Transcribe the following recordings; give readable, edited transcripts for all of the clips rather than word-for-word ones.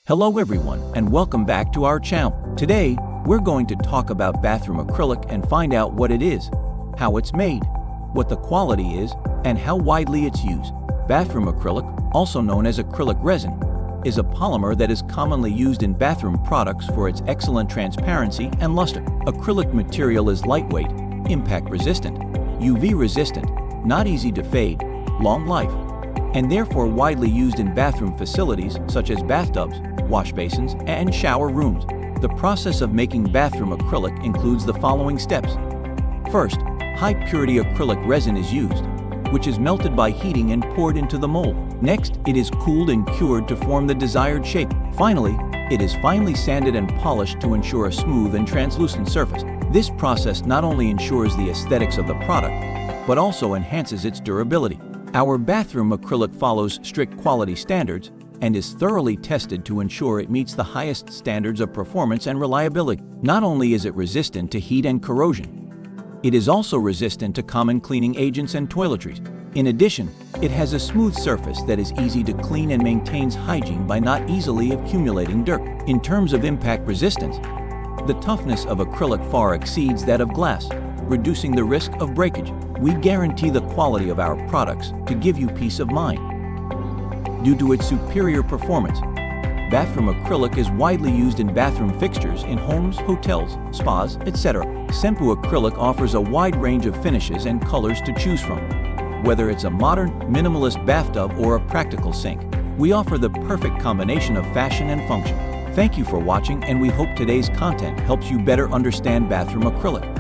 Hello everyone and welcome back to our channel. Today, we're going to talk about bathroom acrylic and find out what it is, how it's made, what the quality is, and how widely it's used. Bathroom acrylic, also known as acrylic resin, is a polymer that is commonly used in bathroom products for its excellent transparency and luster. Acrylic material is lightweight, impact resistant, UV resistant, not easy to fade, long life, and therefore widely used in bathroom facilities such as bathtubs, wash basins, and shower rooms. The process of making bathroom acrylic includes the following steps. First, high-purity acrylic resin is used, which is melted by heating and poured into the mold. Next, it is cooled and cured to form the desired shape. Finally, it is finely sanded and polished to ensure a smooth and translucent surface. This process not only ensures the aesthetics of the product, but also enhances its durability. Our bathroom acrylic follows strict quality standards and is thoroughly tested to ensure it meets the highest standards of performance and reliability. Not only is it resistant to heat and corrosion, it is also resistant to common cleaning agents and toiletries. In addition, it has a smooth surface that is easy to clean and maintains hygiene by not easily accumulating dirt. In terms of impact resistance, the toughness of acrylic far exceeds that of glass, reducing the risk of breakage. We guarantee the quality of our products to give you peace of mind. Due to its superior performance, bathroom acrylic is widely used in bathroom fixtures in homes, hotels, spas, etc. Senpu acrylic offers a wide range of finishes and colors to choose from. Whether it's a modern, minimalist bathtub or a practical sink, we offer the perfect combination of fashion and function. Thank you for watching, and we hope today's content helps you better understand bathroom acrylic.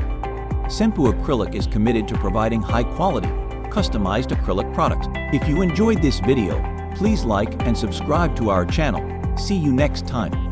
Senpu Acrylic is committed to providing high-quality, customized acrylic products. If you enjoyed this video, please like and subscribe to our channel. See you next time.